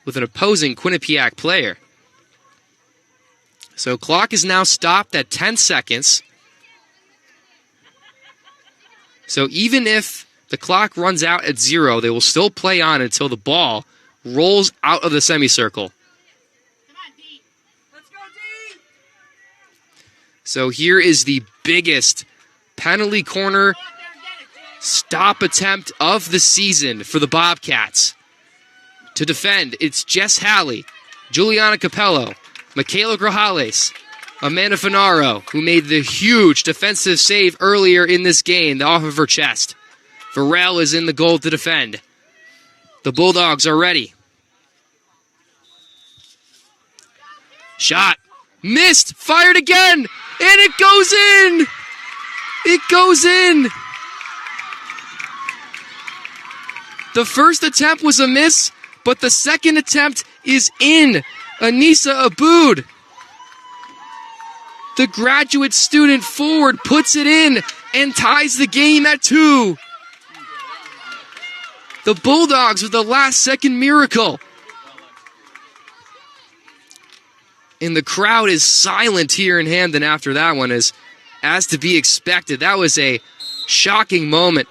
with an opposing Quinnipiac player. So clock is now stopped at 10 seconds. So even if the clock runs out at 0, they will still play on until the ball rolls out of the semicircle. So here is the biggest penalty corner stop attempt of the season for the Bobcats. To defend, it's Jess Halley, Juliana Capello, Michaela Grajales, Amanda Finaro, who made the huge defensive save earlier in this game off of her chest. Varel is in the goal to defend. The Bulldogs are ready. Shot. Missed. Fired again. And it goes in. It goes in. The first attempt was a miss, but the second attempt is in. Anissa Aboud, the graduate student forward, puts it in and ties the game at 2. The Bulldogs with the last-second miracle. And the crowd is silent here in Hamden after that one, as to be expected. That was a shocking moment.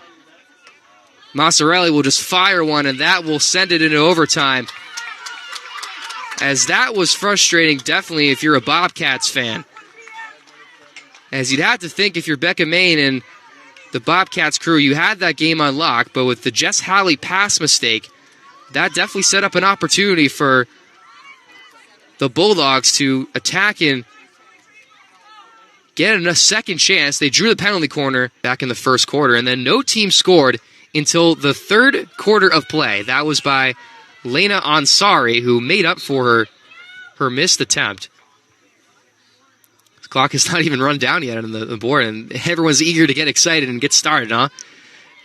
Massarelli will just fire one, and that will send it into overtime. As that was frustrating, definitely, if you're a Bobcats fan. As you'd have to think, if you're Becca Main and the Bobcats crew, you had that game on lock, but with the Jess Halley pass mistake, that definitely set up an opportunity for the Bulldogs to attack and get a second chance. They drew the penalty corner back in the first quarter, and then no team scored until the third quarter of play. That was by Lena Ansari, who made up for her missed attempt. The clock is not even run down yet on the board, and everyone's eager to get excited and get started, huh?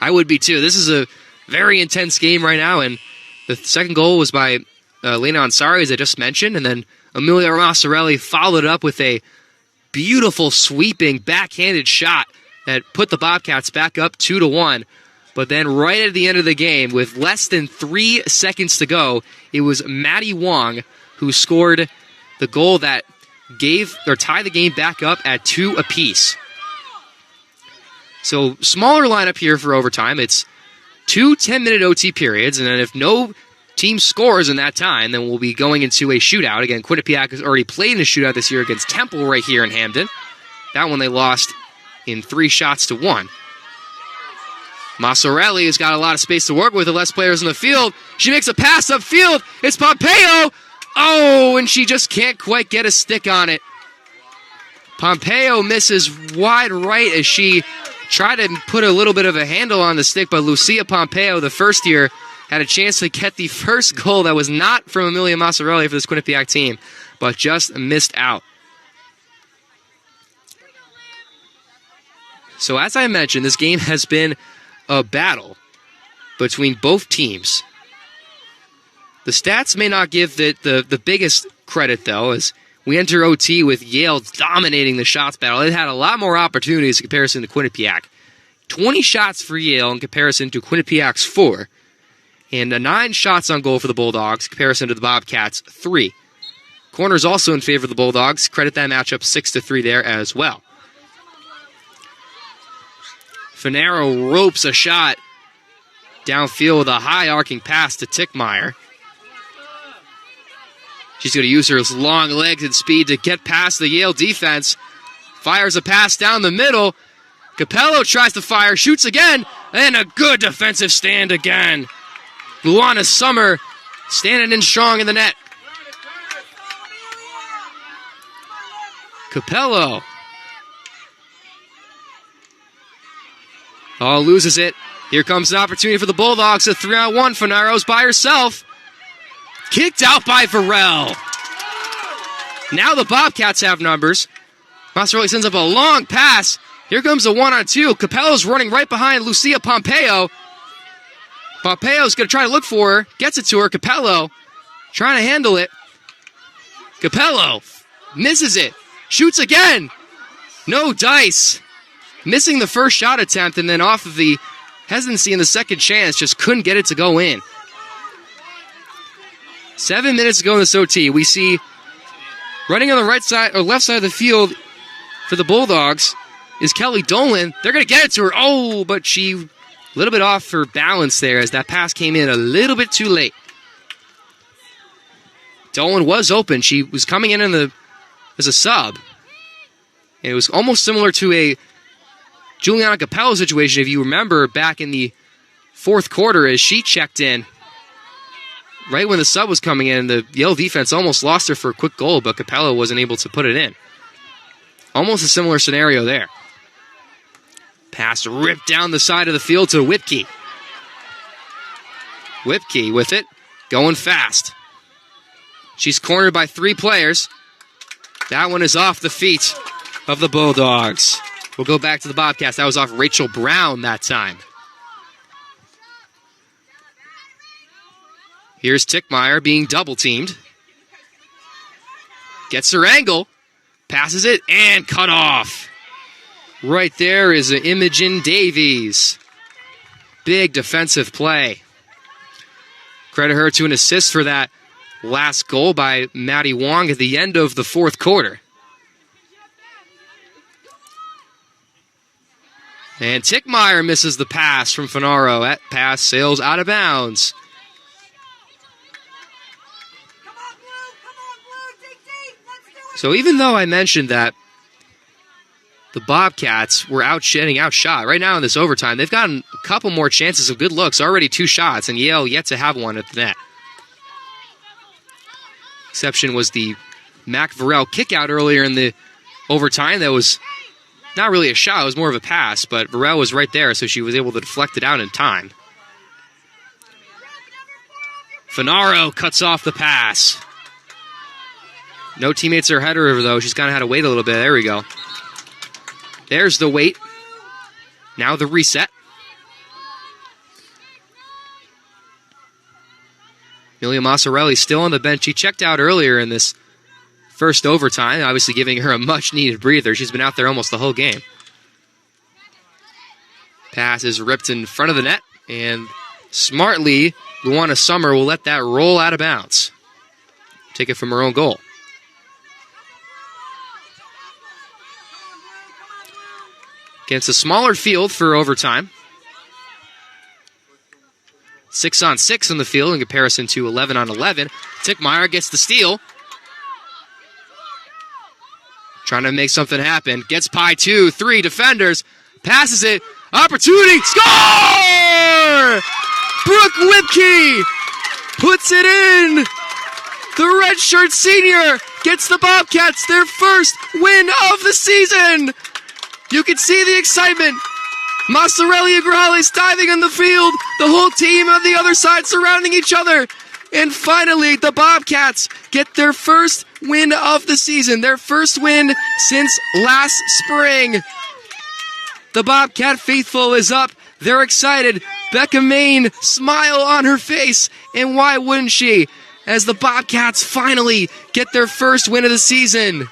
I would be too. This is a very intense game right now, and the second goal was by Lena Ansari, as I just mentioned, and then Amelia Massarelli followed up with a beautiful sweeping backhanded shot that put the Bobcats back up 2-1. But then right at the end of the game, with less than 3 seconds to go, it was Maddie Wong who scored the goal that tied the game back up at 2 apiece. So smaller lineup here for overtime. It's 2 10-minute OT periods, and then if no team scores in that time, then we'll be going into a shootout. Again, Quinnipiac has already played in a shootout this year against Temple right here in Hamden. That one they lost in 3-1. Massarelli has got a lot of space to work with less players in the field. She makes a pass upfield. It's Pompeo. Oh, and she just can't quite get a stick on it. Pompeo misses wide right as she tried to put a little bit of a handle on the stick, but Lucia Pompeo, the first year, had a chance to get the first goal that was not from Amelia Massarelli for this Quinnipiac team, but just missed out. So as I mentioned, this game has been a battle between both teams. The stats may not give the biggest credit, though, as we enter OT with Yale dominating the shots battle. It had a lot more opportunities in comparison to Quinnipiac. 20 shots for Yale in comparison to Quinnipiac's 4. And 9 shots on goal for the Bulldogs in comparison to the Bobcats' 3. Corners also in favor of the Bulldogs. Credit that matchup 6-3 there as well. Finaro ropes a shot downfield with a high arcing pass to Tickmeyer. She's going to use her long legs and speed to get past the Yale defense. Fires a pass down the middle. Capello tries to fire, shoots again, and a good defensive stand again. Luana Summer standing in strong in the net. Capello. Oh, loses it. Here comes an opportunity for the Bulldogs. A 3-on-1. Finaro's by herself. Kicked out by Varel. Now the Bobcats have numbers. Massarelli sends up a long pass. Here comes a 1-on-2. Capello's running right behind Lucia Pompeo. Pompeo's going to try to look for her. Gets it to her. Capello trying to handle it. Capello misses it. Shoots again. No dice. Missing the first shot attempt, and then off of the hesitancy in the second chance, just couldn't get it to go in. 7 minutes to go in this OT. We see running on the right side or left side of the field for the Bulldogs is Kelly Dolan. They're going to get it to her. Oh, but she a little bit off her balance there as that pass came in a little bit too late. Dolan was open. She was coming in as a sub. It was almost similar to a Juliana Capello situation, if you remember, back in the fourth quarter as she checked in. Right when the sub was coming in, the Yale defense almost lost her for a quick goal, but Capello wasn't able to put it in. Almost a similar scenario there. Pass ripped down the side of the field to Whipke. Whipke with it, going fast. She's cornered by 3 players. That one is off the feet of the Bulldogs. We'll go back to the Bobcats. That was off Rachel Brown that time. Here's Tickmeyer being double-teamed. Gets her angle. Passes it and cut off. Right there is Imogen Davies. Big defensive play. Credit her to an assist for that last goal by Maddie Wong at the end of the fourth quarter. And Tickmeyer misses the pass from Finaro. That pass sails out of bounds. So even though I mentioned that the Bobcats were outshot, right now in this overtime, they've gotten a couple more chances of good looks. Already 2 shots, and Yale yet to have one at the net. Exception was the Mac Varel kickout earlier in the overtime. That was not really a shot, it was more of a pass, but Varel was right there, so she was able to deflect it out in time. Finaro cuts off the pass. No teammates are ahead of her, though. She's kind of had to wait a little bit. There we go. There's the wait. Now the reset. Amelia Massarelli still on the bench. She checked out earlier in this first overtime, obviously giving her a much-needed breather. She's been out there almost the whole game. Pass is ripped in front of the net, and smartly, Luana Summer will let that roll out of bounds. Take it from her own goal. Against a smaller field for overtime. 6-on-6 on the field in comparison to 11-on-11. Tickmeyer gets the steal. Trying to make something happen. Gets by 2, 3 defenders. Passes it. Opportunity. Score! Brooke Whipke puts it in. The redshirt senior gets the Bobcats their first win of the season. You can see the excitement. Massarelli and Grajales diving on the field. The whole team on the other side surrounding each other. And finally, the Bobcats get their first win of the season. Their first win since last spring. The Bobcat faithful is up. They're excited. Becca Main, smile on her face. And why wouldn't she? As the Bobcats finally get their first win of the season.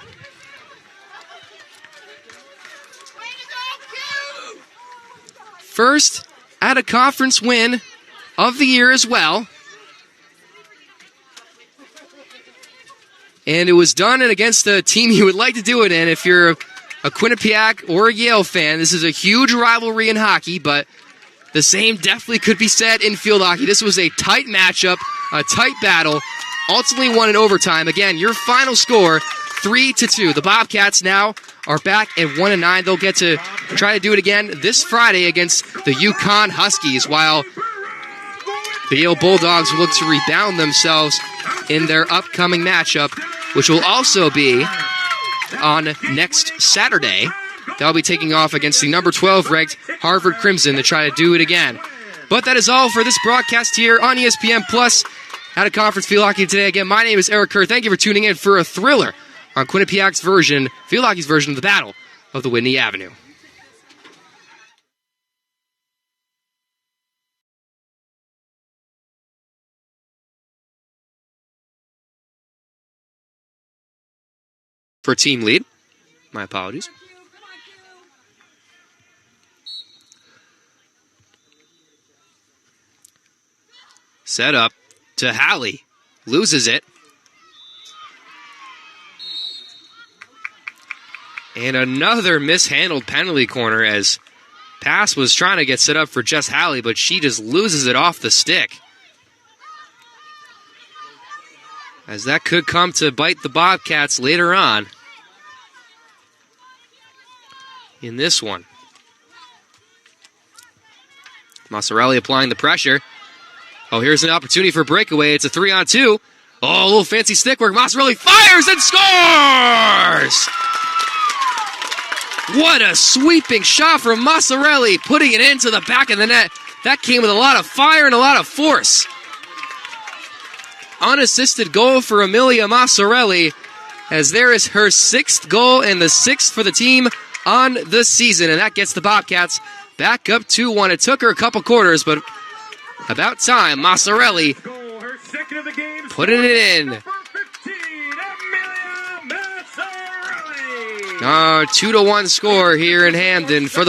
First at a conference win of the year as well. And it was done against a team you would like to do it in. If you're a Quinnipiac or a Yale fan, this is a huge rivalry in hockey, but the same definitely could be said in field hockey. This was a tight matchup, a tight battle, ultimately won in overtime. Again, your final score, 3-2. The Bobcats now are back at 1-9. They'll get to try to do it again this Friday against the UConn Huskies, while the Yale Bulldogs look to rebound themselves in their upcoming matchup, which will also be on next Saturday. They'll be taking off against the number 12 ranked Harvard Crimson to try to do it again. But that is all for this broadcast here on ESPN Plus at a conference field hockey today. Again, my name is Eric Kerr. Thank you for tuning in for a thriller on Quinnipiac's version, field hockey's version of the Battle of the Whitney Avenue. For team lead, my apologies. Set up to Hallie. loses it. And another mishandled penalty corner as pass was trying to get set up for Jess Halley, but she just loses it off the stick. As that could come to bite the Bobcats later on in this one. Massarelli applying the pressure. Oh, here's an opportunity for a breakaway. It's a 3-on-2. Oh, a little fancy stick work. Massarelli fires and scores! What a sweeping shot from Massarelli, putting it into the back of the net. That came with a lot of fire and a lot of force. Unassisted goal for Amelia Massarelli, as there is her 6th goal and the 6th for the team on the season, and that gets the Bobcats back up 2-1. It took her a couple quarters, but about time. Massarelli putting it in. 2-1 score here in Hamden for the